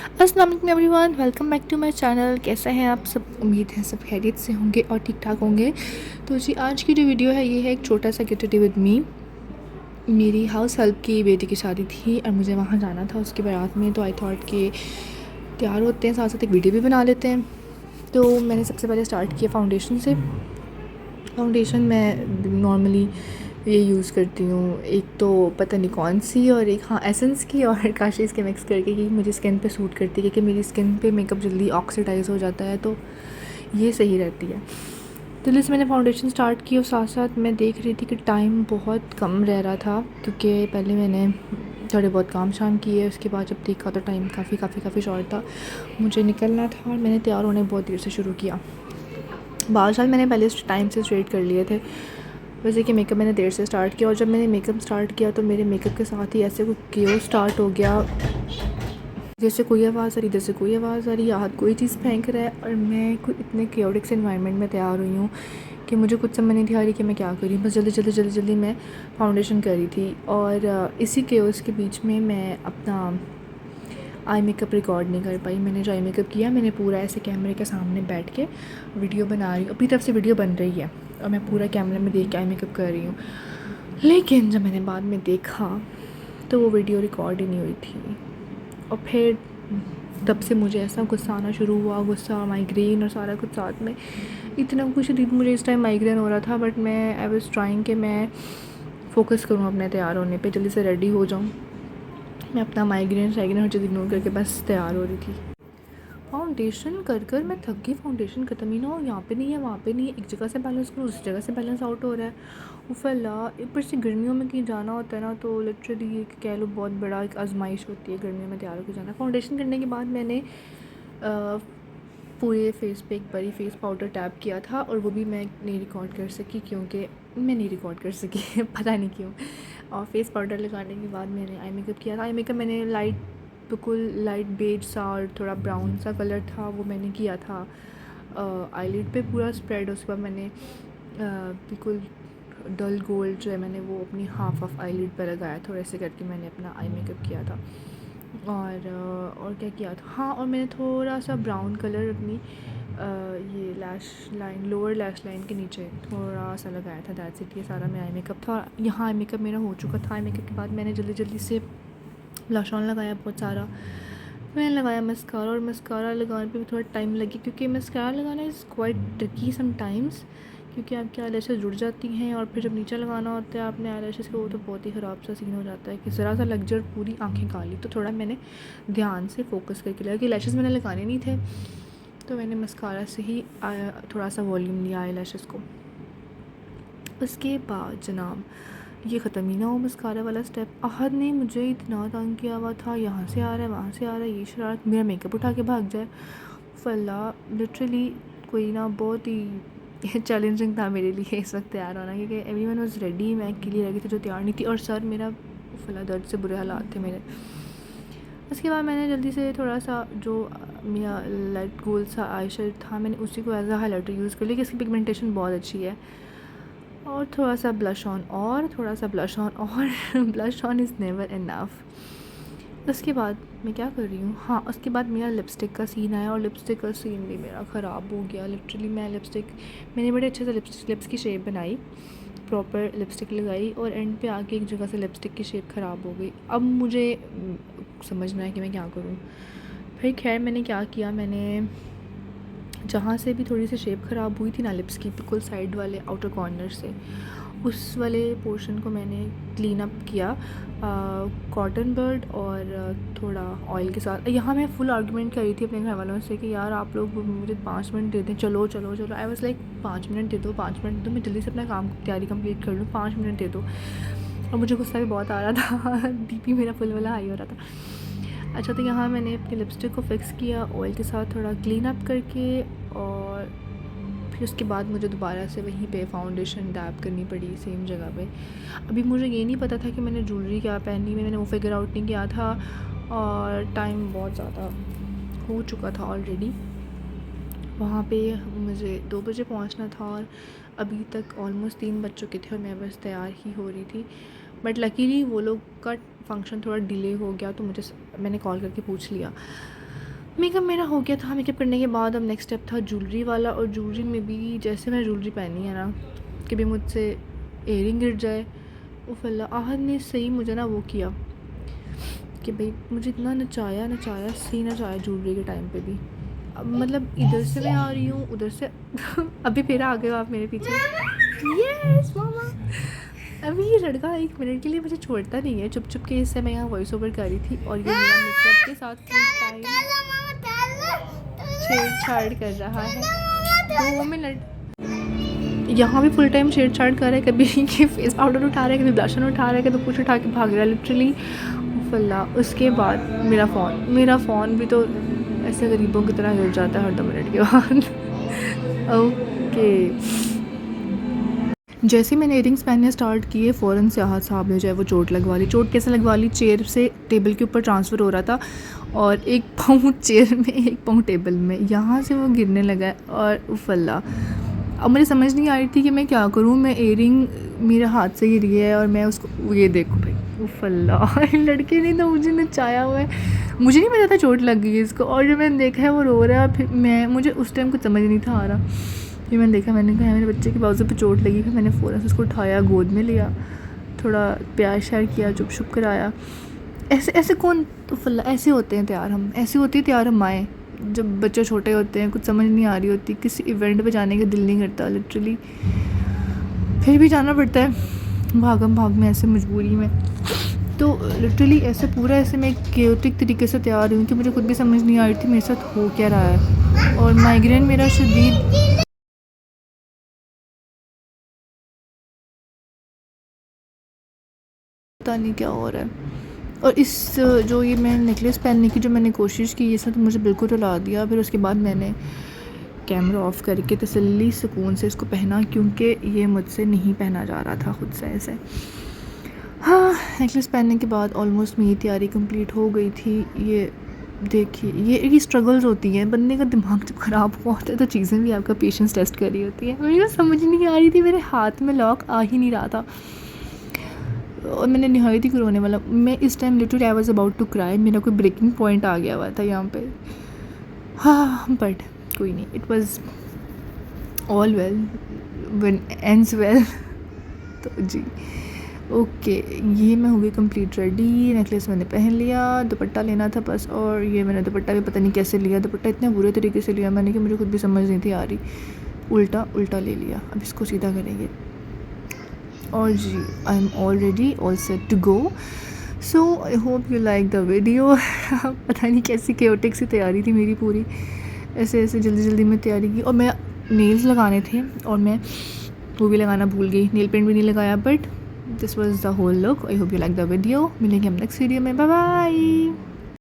अस्सलाम वालेकुम everyone, welcome back to my channel. कैसे हैं आप सब? उम्मीद है सब खैरियत से होंगे और ठीक ठाक होंगे। तो जी आज की जो वीडियो है ये है एक छोटा सा गेट टुगेदर विद मी। मेरी हाउस हेल्प की बेटी की शादी थी और मुझे वहाँ जाना था उसकी बारात में, तो आई थॉट कि तैयार होते हैं, साथ साथ एक वीडियो भी बना लेते हैं। तो मैंने सबसे पहले स्टार्ट किया फाउंडेशन से। फाउंडेशन मैं नॉर्मली ये यूज़ करती हूँ, एक तो पता नहीं कौन सी और एक हाँ एसेंस की और काशीज़ के मिक्स करके, कि मुझे स्किन पे सूट करती है, क्योंकि मेरी स्किन पे मेकअप जल्दी ऑक्सीडाइज हो जाता है, तो ये सही रहती है। तो जैसे मैंने फाउंडेशन स्टार्ट की और साथ साथ मैं देख रही थी कि टाइम बहुत कम रह रहा था, क्योंकि पहले मैंने थोड़े बहुत काम शाम किए, उसके बाद जब देखा तो टाइम काफ़ी शॉर्ट था, मुझे निकलना था और मैंने तैयार होने बहुत देर से शुरू किया। बाल शाल मैंने पहले टाइम से स्ट्रेट कर लिए थे, वैसे कि मेकअप मैंने देर से स्टार्ट किया। और जब मैंने मेकअप स्टार्ट किया तो मेरे मेकअप के साथ ही ऐसे कोई केओस स्टार्ट हो गया, जैसे कोई आवाज़ आ रही, जैसे कोई आवाज़ आ रही, या कोई चीज़ फेंक रहा है, और मैं कोई इतने केओटिक से इन्वायरमेंट में तैयार हुई हूँ कि मुझे कुछ समझ नहीं थी आ रही कि मैं क्या करी। बस जल्दी मैं फाउंडेशन कर रही थी, और इसी केओस के बीच में मैं अपना आई मेकअप रिकॉर्ड नहीं कर पाई। मैंने जो आई मेकअप किया, मैंने पूरा ऐसे कैमरे के सामने बैठ के वीडियो बना रही हूँ, अपनी तरफ से वीडियो बन रही है और मैं पूरा कैमरे में देख के आई मेकअप कर रही हूँ। लेकिन जब मैंने बाद में देखा तो वो वीडियो रिकॉर्ड ही नहीं हुई थी, और फिर तब से मुझे ऐसा गुस्सा आना शुरू हुआ, गुस्सा, माइग्रेन और सारा कुछ साथ में। इतना कुछ शदीद मुझे इस टाइम माइग्रेन हो रहा था, बट मैं आई वाज ट्राइंग कि मैं फ़ोकस करूँ अपने तैयार होने पे, जल्दी से रेडी हो जाऊँ। मैं अपना माइग्रेन हर चीज़ इग्नोर करके बस तैयार हो रही थी। फाउंडेशन कर मैं थक गई, फाउंडेशन ख़त्म ही ना हो, यहाँ पे नहीं है वहाँ पे नहीं है, एक जगह से बैलेंस करो दूसरी जगह से बैलेंस आउट हो रहा है। उफला ऊपर से गर्मियों में कहीं जाना होता है ना, तो लिटरली एक कह लो बहुत बड़ा एक आजमाइश होती है गर्मियों में तैयार होकर जाना। फाउंडेशन करने के बाद मैंने पूरे फेस पे एक बारी फेस पाउडर टैप किया था, और वो भी मैं नहीं रिकॉर्ड कर सकी, क्योंकि मैं नहीं रिकॉर्ड कर सकी पता नहीं क्यों। और फेस पाउडर लगाने के बाद मैंने आई मेकअप किया था। आई मेकअप मैंने बिल्कुल लाइट बेज सा और थोड़ा ब्राउन सा कलर था, वो मैंने किया था आईलिड पे पूरा स्प्रेड। उसके बाद मैंने बिल्कुल डल गोल्ड जो है मैंने वो अपनी हाफ ऑफ आईलिड पर लगाया था, और ऐसे करके मैंने अपना आई मेकअप किया था। और क्या किया था, हाँ, और मैंने थोड़ा सा ब्राउन कलर अपनी ये lash line, lower lash line के नीचे थोड़ा सा लगाया था। दैट्स इट, ये सारा मेरा आई मेकअप था। यहाँ आई मेकअप मेरा हो चुका था। आई मेकअप के बाद मैंने जल्दी से ब्लश ऑन लगाया बहुत सारा, मैंने लगाया मस्कारा, और मस्कारा लगाने पे भी थोड़ा टाइम लगी, क्योंकि मस्कारा लगाना इज़ क्वाइट ट्रिकी समटाइम्स, क्योंकि आपकी आई लैशेज़ जुड़ जाती हैं, और फिर जब नीचे लगाना होता है आपने आई लैशेज़ को, तो बहुत ही ख़राब सा सीन हो जाता है कि ज़रा सा लग जाए पूरी आँखें काली। तो थोड़ा मैंने ध्यान से फोकस करके लगा कि लैशेज़ मैंने लगाने नहीं थे, तो मैंने मस्कारा से ही थोड़ा सा वॉल्यूम लिया आई लैशेज़ को। उसके बाद जनाब ये ख़त्म ही ना हो मस्कारा वाला स्टेप। अहद ने मुझे इतना तंग किया हुआ था, यहाँ से आ रहा है वहाँ से आ रहा है, ये शरारत, मेरा मेकअप उठा के भाग जाए। फल्ला लिटरली कोई ना बहुत ही चैलेंजिंग था मेरे लिए इस वक्त तैयार होना, क्योंकि एवरीवन वाज रेडी, मैं अकेली रह गई थी जो तैयार नहीं थी, और सर मेरा फल्ला दर्द से बुरे हालात थे मेरे। उसके बाद मैंने जल्दी से थोड़ा सा जो मेरा लाइट गोल्ड सा आई शेड था, मैंने उसी को एज अ हाईलाइटर यूज़ कर लिया, कि इसकी पिगमेंटेशन बहुत अच्छी है। और थोड़ा सा ब्लश ऑन, और थोड़ा सा ब्लश ऑन, और blush on is never enough. उसके बाद मैं क्या कर रही हूँ, हाँ, उसके बाद मेरा लिपस्टिक का सीन आया, और लिपस्टिक का सीन भी मेरा ख़राब हो गया। लिटरली मैंने बड़े अच्छे से लिप्स की शेप बनाई, प्रॉपर लिपस्टिक लगाई, और एंड पे आके एक जगह से लिपस्टिक की शेप ख़राब हो गई। अब मुझे समझना है कि मैं क्या करूँ। फिर खैर मैंने क्या किया, मैंने जहाँ से भी थोड़ी सी शेप ख़राब हुई थी ना लिप्स की, बिल्कुल साइड वाले आउटर कॉर्नर से, उस वाले पोर्शन को मैंने क्लीन अप किया कॉटन बर्ड और थोड़ा ऑयल के साथ। यहाँ मैं फुल आर्गूमेंट कर रही थी अपने घर वालों से कि यार आप लोग मुझे 5 मिनट दे दें, चलो। आई वाज लाइक 5 मिनट दे दो, 5 मिनट दे दो, मैं जल्दी से अपना काम तैयारी कंप्लीट कर लूँ, 5 मिनट दे दो। और मुझे गुस्सा भी बहुत आ रहा था बीपी मेरा फुल वाला हाई हो रहा था। अच्छा, तो यहाँ मैंने अपनी लिपस्टिक को फिक्स किया ऑयल के साथ थोड़ा क्लीन अप करके, और फिर उसके बाद मुझे दोबारा से वहीं पे फाउंडेशन डैब करनी पड़ी सेम जगह पे। अभी मुझे ये नहीं पता था कि मैंने ज्वेलरी क्या पहननी, मैंने वो फिगर आउट नहीं किया था, और टाइम बहुत ज़्यादा हो चुका था ऑलरेडी। वहाँ पे मुझे 2 बजे पहुँचना था, और अभी तक ऑलमोस्ट 3 बज चुके थे, और मैं बस तैयार ही हो रही थी। बट लकीली वो लोग का फंक्शन थोड़ा डिले हो गया, तो मैंने कॉल करके पूछ लिया। मेकअप मेरा हो गया था। मेकअप करने के बाद अब नेक्स्ट स्टेप था ज्वेलरी वाला, और ज्वेलरी में भी जैसे मैंने ज्वेलरी पहनी है ना कि भी मुझसे एयरिंग गिर जाए, उफ अल्लाह, आहद ने सही मुझे ना वो किया कि भाई मुझे इतना नचाया नचाया, सही नचाया ज्वेलरी के टाइम पे भी। अब मतलब इधर से मैं आ रही हूँ, उधर से अभी फिर आ गए हो आप मेरे पीछे। यस मामा। अभी ये लड़का 1 मिनट के लिए मुझे छोड़ता नहीं है, चुप चुप के इससे मैं यहाँ वॉइस ओवर कर रही थी और ये मेरा मेकअप के साथ फुल टाइम छेड़छाड़ कर रहा है। 2 मिनट यहाँ भी फुल टाइम छेड़छाड़ कर रहा है, कभी कि फेस पाउडर उठा रहा है, कभी ब्लशन उठा रहा है, कभी कुछ उठा के भाग रहा है लिटरली। फल्ला। उसके बाद मेरा फ़ोन भी तो ऐसे गरीबों की तरह गिर जाता है हर 2 मिनट के बाद। ओके, जैसे मैंने इयरिंग्स पहनने स्टार्ट किए फ़ौरन से आहद साहब ने जो है वो चोट लगवा ली। चोट कैसे लगवा ली, चेयर से टेबल के ऊपर ट्रांसफ़र हो रहा था और 1 पाँव चेयर में 1 पाँव टेबल में, यहाँ से वो गिरने लगा है और उफ़ल्ला। अब मुझे समझ नहीं आ रही थी कि मैं क्या करूँ। मैं इयरिंग मेरे हाथ से गिर गया है और मैं उसको, ये देखो भाई उफ़ल्ला, लड़के ने तो मुझे नचाया हुआ है। मुझे नहीं पता था चोट लग गई है इसको, और जब मैंने देखा है वो रो रहा है, फिर मुझे उस टाइम कुछ समझ नहीं था आ रहा। फिर मैंने देखा, मैंने कहा मेरे बच्चे के बाजू पे चोट लगी। फिर मैंने फ़ौरन से उसको उठाया, गोद में लिया, थोड़ा प्यार श्यार किया, चुप शुप कराया। ऐसे ऐसे कौन तो फल्ला, ऐसे होते हैं तैयार हम, ऐसे होती है तैयार हम आए जब बच्चे छोटे होते हैं, कुछ समझ नहीं आ रही होती, किसी इवेंट पे जाने का दिल नहीं करता लिटरली, फिर भी जाना पड़ता है भागम भाग में, ऐसे मजबूरी में। तो लिटरली ऐसे पूरा ऐसे मैं केओटिक तरीके से तैयार हुई कि मुझे खुद भी समझ नहीं आ रही थी मेरे साथ हो क्या रहा है। और माइग्रेन मेरा शदीद, पता नहीं क्या हो रहा है। और इस जो ये मैं नेकलेस पहनने की जो मैंने कोशिश की, ये सब तो मुझे बिल्कुल रुला दिया। फिर उसके बाद मैंने कैमरा ऑफ़ करके तसल्ली सुकून से इसको पहना, क्योंकि ये मुझसे नहीं पहना जा रहा था खुद से ऐसे। हाँ, नेकलेस पहनने के बाद ऑलमोस्ट मेरी तैयारी कंप्लीट हो गई थी। ये देखिए, ये स्ट्रगल्स होती हैं, बंदे का दिमाग जब ख़राब हुआ होता है तो चीज़ें भी आपका पेशेंस टेस्ट कर रही होती है। मुझे समझ नहीं आ रही थी, मेरे हाथ में लॉक आ ही नहीं रहा था और मैंने नहायत ही रोने वाला, मैं इस time literally I was about to cry. मेरा कोई ब्रेकिंग पॉइंट आ गया हुआ था यहाँ पे। हाँ, बट कोई नहीं, it was all well when ends well. तो जी ओके, ये मैं हो गई कंप्लीट रेडी। नेकलेस मैंने पहन लिया, दुपट्टा लेना था बस, और ये मैंने दुपट्टा भी पता नहीं कैसे लिया। दुपट्टा इतने बुरे तरीके से लिया मैंने कि मुझे खुद भी समझ नहीं थी आ रही, उल्टा उल्टा ले लिया। अब इसको सीधा करेंगे और जी I am all ready, all set to go. So I hope you like the video. पता नहीं कैसी केओटिक सी तैयारी थी मेरी पूरी, ऐसे ऐसे जल्दी जल्दी में तैयारी की। और मैं नेल्स लगाने थे और मैं वो भी लगाना भूल गई, नेल पेंट भी नहीं लगाया। But this was the whole look. I hope you like the video. मिलेंगे हम नेक्स्ट वीडियो में, बाय बाय।